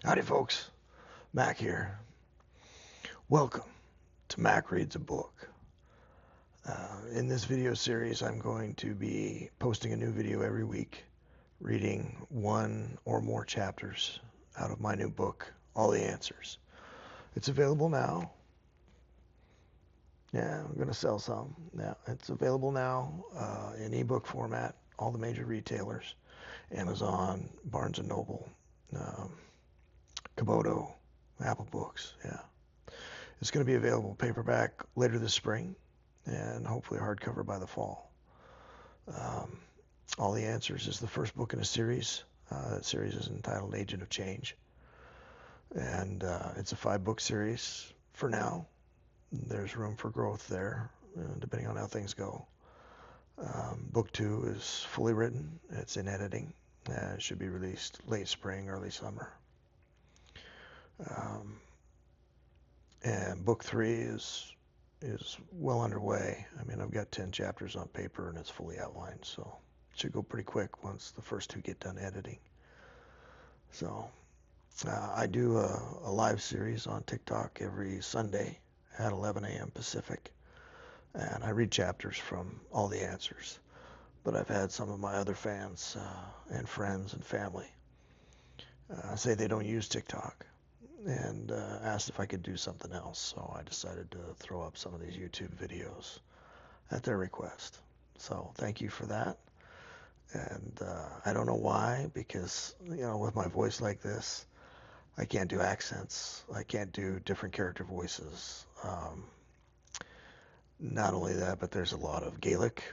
Howdy, folks. Mac here. Welcome to Mac Reads a Book. In this video series, I'm going to be posting a new video every week, reading one or more chapters out of my new book, All the Answers. It's available now. Yeah, I'm going to sell some. Yeah, it's available now in ebook format, all the major retailers, Amazon, Barnes& and Noble, um, Komodo, Apple Books, yeah. It's going to be available paperback later this spring and hopefully hardcover by the fall. Um, All the Answers is the first book in a series. That series is entitled Agent of Change. And it's a 5-book series for now. There's room for growth there, depending on how things go. Book 2 is fully written. It's in editing. It should be released late spring, early summer. And book 3 is well underway. I mean, I've got 10 chapters on paper and it's fully outlined, so it should go pretty quick once the first 2 get done editing. So I do a live series on TikTok every Sunday at 11 a.m. Pacific, and I read chapters from All the Answers. But I've had some of my other fans and friends and family say they don't use TikTok, and asked if I could do something else. So I decided to throw up some of these YouTube videos at their request. So thank you for that. And I don't know why, because, with my voice like this, I can't do accents. I can't do different character voices. Not only that, but there's a lot of Gaelic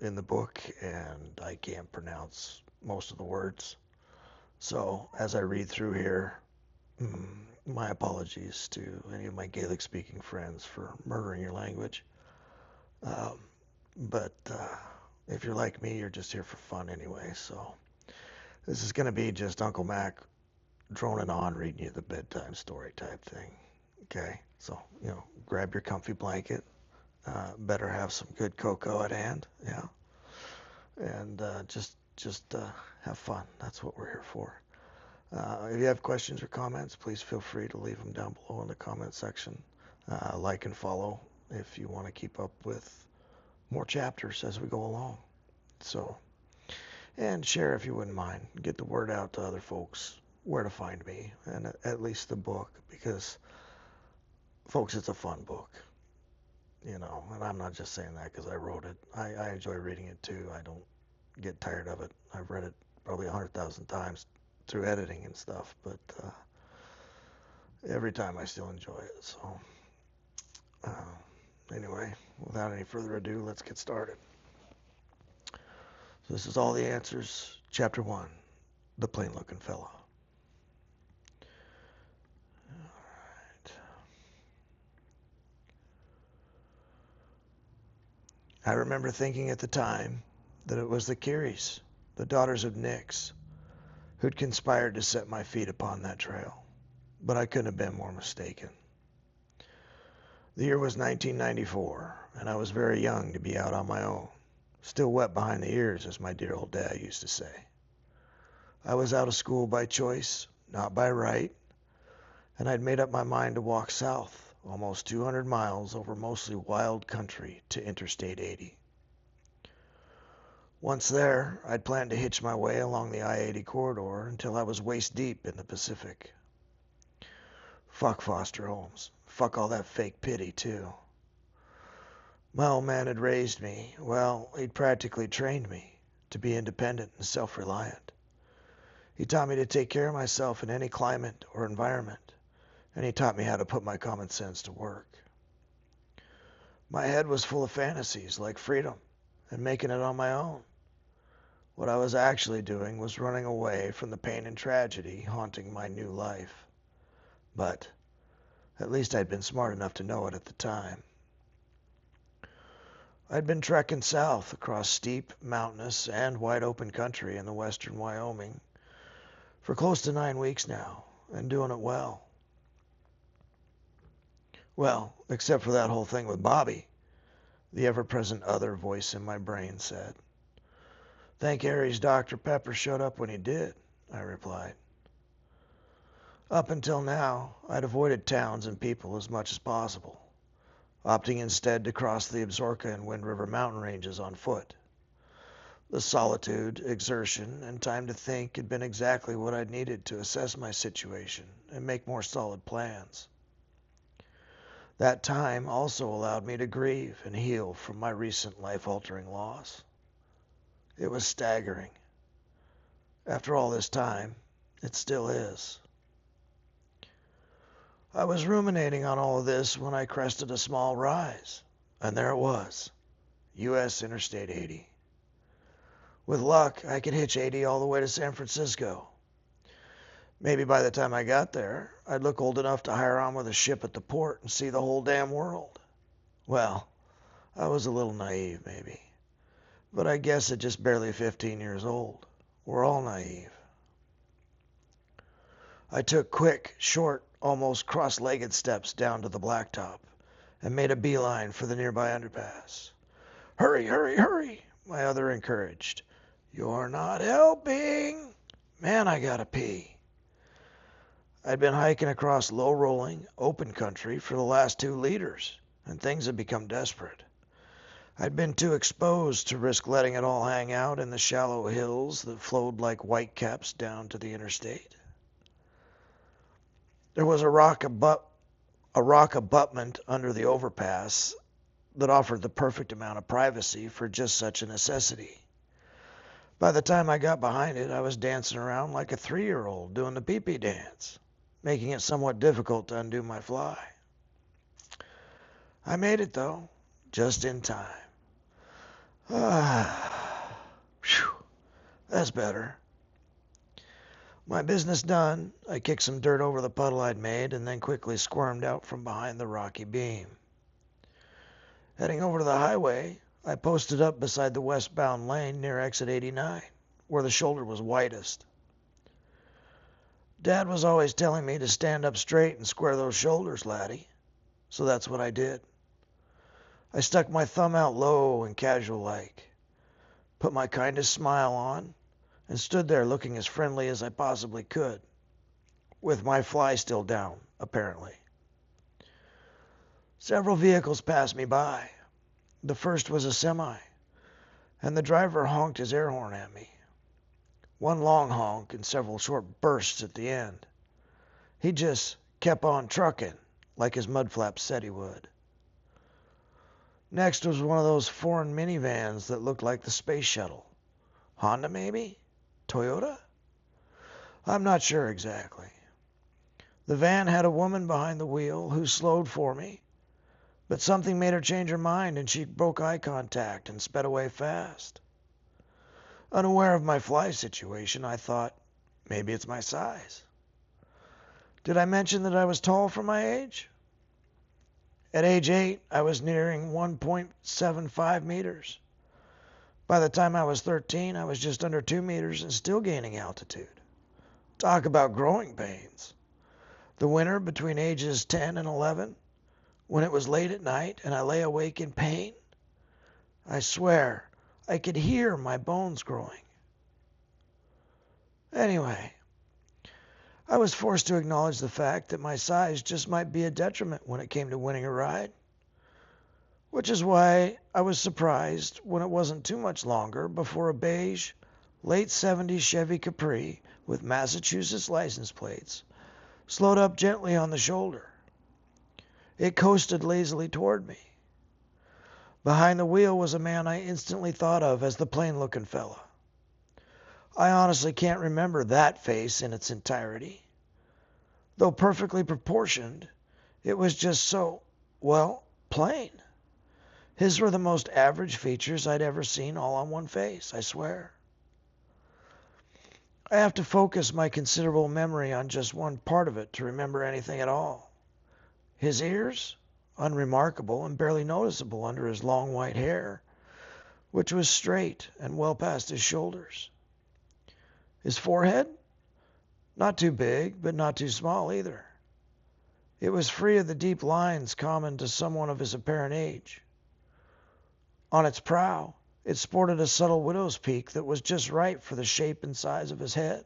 in the book, and I can't pronounce most of the words. So as I read through here, my apologies to any of my Gaelic-speaking friends for murdering your language. But if you're like me, you're just here for fun anyway. So this is going to be just Uncle Mac droning on, reading you the bedtime story type thing. Okay? So, grab your comfy blanket. Better have some good cocoa at hand. Yeah. And just have fun. That's what we're here for. If you have questions or comments, please feel free to leave them down below in the comment section. Like and follow if you want to keep up with more chapters as we go along. So, and share if you wouldn't mind. Get the word out to other folks where to find me, and at least the book, because, folks, it's a fun book. And I'm not just saying that because I wrote it. I enjoy reading it too. I don't get tired of it. I've read it probably 100,000 times through editing and stuff, but every time I still enjoy it. So anyway, without any further ado, let's get started. So this is All the Answers, Chapter 1, The Plain Looking Fella. Alright. I remember thinking at the time that it was the Careys, the daughters of Nix, who'd conspired to set my feet upon that trail, but I couldn't have been more mistaken. The year was 1994, and I was very young to be out on my own, still wet behind the ears, as my dear old dad used to say. I was out of school by choice, not by right, and I'd made up my mind to walk south, almost 200 miles over mostly wild country to Interstate 80. Once there, I'd planned to hitch my way along the I-80 corridor until I was waist deep in the Pacific. Fuck foster homes. Fuck all that fake pity, too. My old man had raised me, well, he'd practically trained me to be independent and self-reliant. He taught me to take care of myself in any climate or environment, and he taught me how to put my common sense to work. My head was full of fantasies like freedom and making it on my own. What I was actually doing was running away from the pain and tragedy haunting my new life. But at least I'd been smart enough to know it at the time. I'd been trekking south across steep, mountainous, and wide-open country in the western Wyoming for close to 9 weeks now, and doing it well. Well, except for that whole thing with Bobby, the ever-present other voice in my brain said. Thank Harry's Dr. Pepper showed up when he did, I replied. Up until now, I'd avoided towns and people as much as possible, opting instead to cross the Absaroka and Wind River mountain ranges on foot. The solitude, exertion, and time to think had been exactly what I'd needed to assess my situation and make more solid plans. That time also allowed me to grieve and heal from my recent life-altering loss. It was staggering. After all this time, it still is. I was ruminating on all of this when I crested a small rise, and there it was, U.S. Interstate 80. With luck, I could hitch 80 all the way to San Francisco. Maybe by the time I got there, I'd look old enough to hire on with a ship at the port and see the whole damn world. Well, I was a little naive, maybe. But I guess at just barely 15 years old, we're all naive. I took quick, short, almost cross-legged steps down to the blacktop and made a beeline for the nearby underpass. Hurry, hurry, hurry, my other encouraged. You're not helping. Man, I gotta pee. I'd been hiking across low-rolling, open country for the last 2 liters, and things had become desperate. I'd been too exposed to risk letting it all hang out in the shallow hills that flowed like whitecaps down to the interstate. There was a rock abutment under the overpass that offered the perfect amount of privacy for just such a necessity. By the time I got behind it, I was dancing around like a 3-year-old doing the pee-pee dance, making it somewhat difficult to undo my fly. I made it, though, just in time. Phew, that's better. My business done, I kicked some dirt over the puddle I'd made and then quickly squirmed out from behind the rocky beam. Heading over to the highway, I posted up beside the westbound lane near exit 89, where the shoulder was widest. Dad was always telling me to stand up straight and square those shoulders, laddie, so that's what I did. I stuck my thumb out low and casual-like, put my kindest smile on, and stood there looking as friendly as I possibly could, with my fly still down, apparently. Several vehicles passed me by. The first was a semi, and the driver honked his air horn at me. One long honk and several short bursts at the end. He just kept on trucking, like his mudflaps said he would. Next was one of those foreign minivans that looked like the space shuttle. Honda, maybe? Toyota? I'm not sure exactly. The van had a woman behind the wheel who slowed for me, but something made her change her mind and she broke eye contact and sped away fast. Unaware of my fly situation, I thought, maybe it's my size. Did I mention that I was tall for my age? At age 8, I was nearing 1.75 meters. By the time I was 13, I was just under 2 meters and still gaining altitude. Talk about growing pains. The winter between ages 10 and 11, when it was late at night and I lay awake in pain, I swear I could hear my bones growing. Anyway, I was forced to acknowledge the fact that my size just might be a detriment when it came to winning a ride, which is why I was surprised when it wasn't too much longer before a beige, late 70s Chevy Capri with Massachusetts license plates slowed up gently on the shoulder. It coasted lazily toward me. Behind the wheel was a man I instantly thought of as the plain-looking fella. I honestly can't remember that face in its entirety. Though perfectly proportioned, it was just so, well, plain. His were the most average features I'd ever seen all on one face, I swear. I have to focus my considerable memory on just one part of it to remember anything at all. His ears, unremarkable and barely noticeable under his long white hair, which was straight and well past his shoulders. His forehead? Not too big, but not too small either. It was free of the deep lines common to someone of his apparent age. On its brow, it sported a subtle widow's peak that was just right for the shape and size of his head.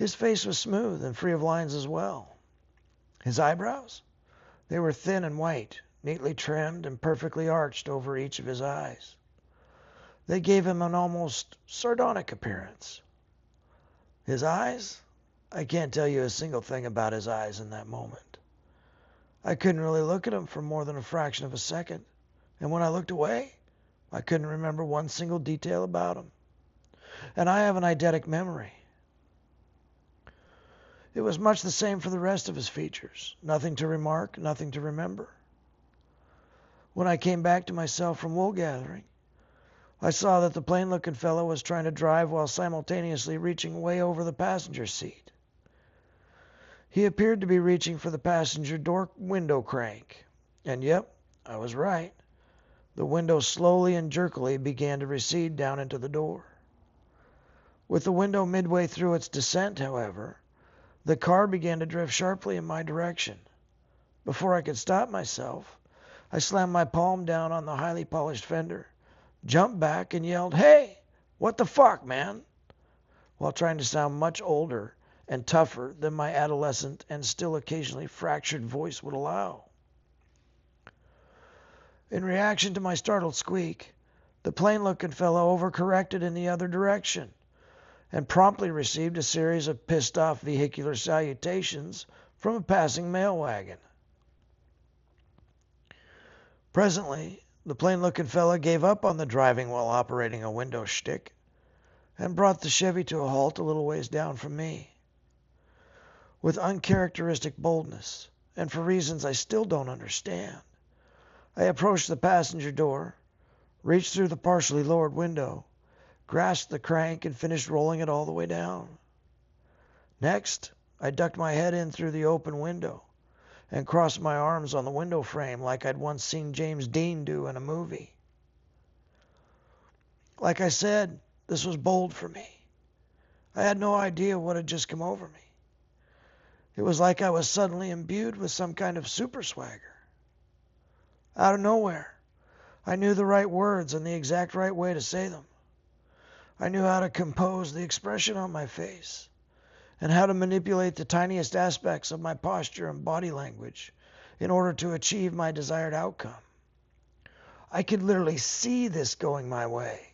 His face was smooth and free of lines as well. His eyebrows? They were thin and white, neatly trimmed and perfectly arched over each of his eyes. They gave him an almost sardonic appearance. His eyes? I can't tell you a single thing about his eyes in that moment. I couldn't really look at him for more than a fraction of a second, and when I looked away, I couldn't remember one single detail about him. And I have an eidetic memory. It was much the same for the rest of his features. Nothing to remark, nothing to remember. When I came back to myself from wool gathering, I saw that the plain-looking fellow was trying to drive while simultaneously reaching way over the passenger seat. He appeared to be reaching for the passenger door window crank. And yep, I was right. The window slowly and jerkily began to recede down into the door. With the window midway through its descent, however, the car began to drift sharply in my direction. Before I could stop myself, I slammed my palm down on the highly polished fender, jumped back, and yelled, "Hey, what the fuck, man?" while trying to sound much older and tougher than my adolescent and still occasionally fractured voice would allow. In reaction to my startled squeak, the plain-looking fellow overcorrected in the other direction and promptly received a series of pissed-off vehicular salutations from a passing mail wagon. Presently, the plain-looking fellow gave up on the driving while operating a window shtick and brought the Chevy to a halt a little ways down from me. With uncharacteristic boldness, and for reasons I still don't understand, I approached the passenger door, reached through the partially lowered window, grasped the crank, and finished rolling it all the way down. Next, I ducked my head in through the open window and crossed my arms on the window frame like I'd once seen James Dean do in a movie. Like I said, this was bold for me. I had no idea what had just come over me. It was like I was suddenly imbued with some kind of super swagger. Out of nowhere, I knew the right words and the exact right way to say them. I knew how to compose the expression on my face and how to manipulate the tiniest aspects of my posture and body language in order to achieve my desired outcome. I could literally see this going my way.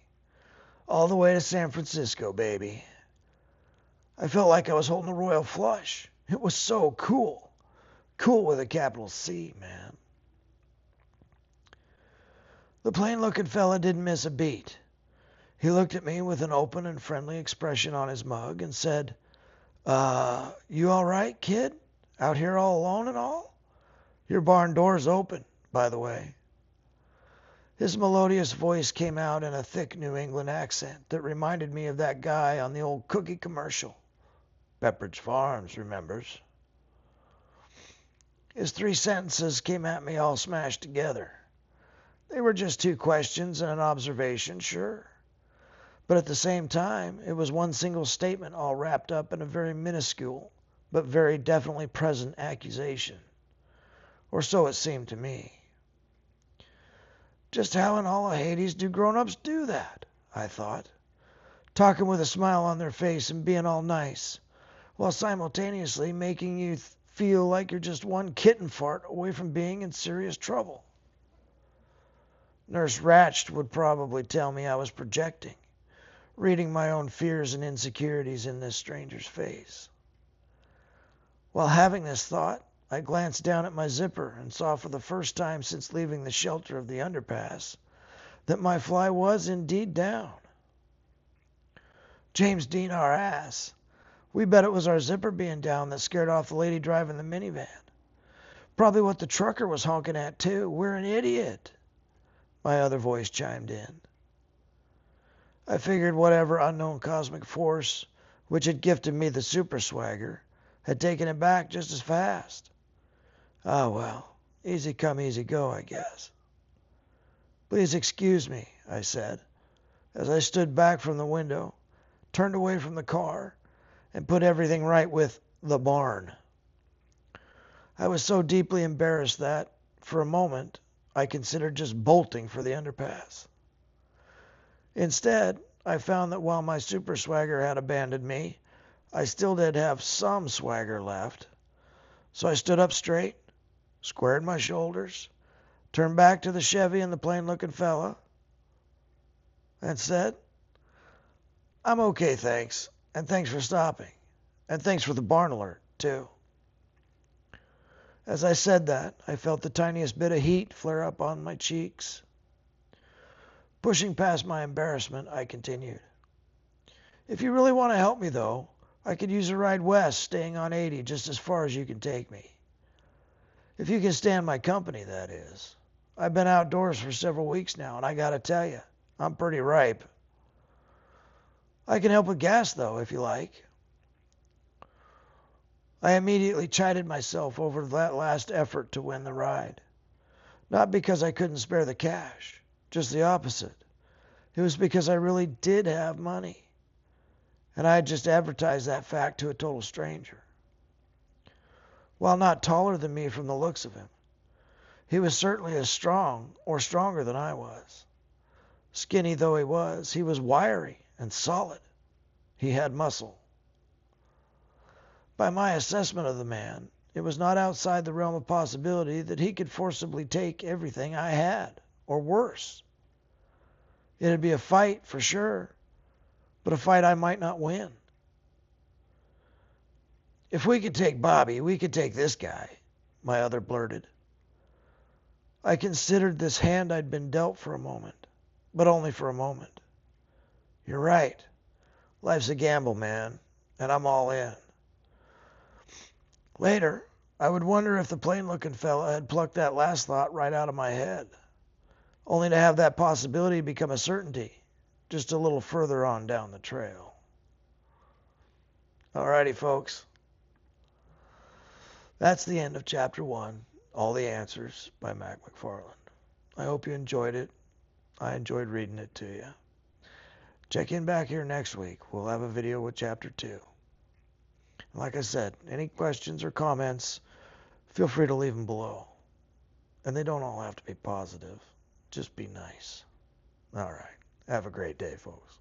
All the way to San Francisco, baby. I felt like I was holding a royal flush. It was so cool. Cool with a capital C, man. The plain-looking fella didn't miss a beat. He looked at me with an open and friendly expression on his mug and said, "You all right, kid? Out here all alone and all? Your barn door's open, by the way." His melodious voice came out in a thick New England accent that reminded me of that guy on the old cookie commercial. Pepperidge Farms, remembers. His 3 sentences came at me all smashed together. They were just 2 questions and an observation, sure. But at the same time, it was one single statement all wrapped up in a very minuscule, but very definitely present accusation. Or so it seemed to me. Just how in all of Hades do grown-ups do that? I thought. Talking with a smile on their face and being all nice, while simultaneously making you feel like you're just one kitten fart away from being in serious trouble. Nurse Ratched would probably tell me I was projecting, reading my own fears and insecurities in this stranger's face. While having this thought, I glanced down at my zipper and saw for the first time since leaving the shelter of the underpass that my fly was indeed down. James Dean, our ass. We bet it was our zipper being down that scared off the lady driving the minivan. Probably what the trucker was honking at, too. We're an idiot. My other voice chimed in. I figured whatever unknown cosmic force, which had gifted me the super swagger, had taken it back just as fast. Ah, well, easy come, easy go, I guess. Please excuse me, I said, as I stood back from the window, turned away from the car, and put everything right with the barn. I was so deeply embarrassed that, for a moment, I considered just bolting for the underpass. Instead, I found that while my super swagger had abandoned me, I still did have some swagger left, so I stood up straight, squared my shoulders, turned back to the Chevy and the plain-looking fella, and said, "I'm okay, thanks, and thanks for stopping, and thanks for the barn alert, too." As I said that, I felt the tiniest bit of heat flare up on my cheeks. Pushing past my embarrassment, I continued, "If you really want to help me, though, I could use a ride west, staying on 80 just as far as you can take me. If you can stand my company, that is. I've been outdoors for several weeks now, and I gotta tell you, I'm pretty ripe. I can help with gas, though, if you like." I immediately chided myself over that last effort to win the ride. Not because I couldn't spare the cash, just the opposite. It was because I really did have money, and I had just advertised that fact to a total stranger. While not taller than me from the looks of him, he was certainly as strong or stronger than I was. Skinny though he was wiry and solid. He had muscle. By my assessment of the man, it was not outside the realm of possibility that he could forcibly take everything I had, or worse. It'd be a fight for sure, but a fight I might not win. "If we could take Bobby, we could take this guy," my other blurted. I considered this hand I'd been dealt for a moment, but only for a moment. "You're right. Life's a gamble, man, and I'm all in." Later, I would wonder if the plain-looking fella had plucked that last thought right out of my head, only to have that possibility become a certainty just a little further on down the trail. Alrighty, folks. That's the end of Chapter 1, All the Answers by Mac McFarland. I hope you enjoyed it. I enjoyed reading it to you. Check in back here next week. We'll have a video with Chapter 2. Like I said, any questions or comments, feel free to leave them below. And they don't all have to be positive. Just be nice. All right. Have a great day, folks.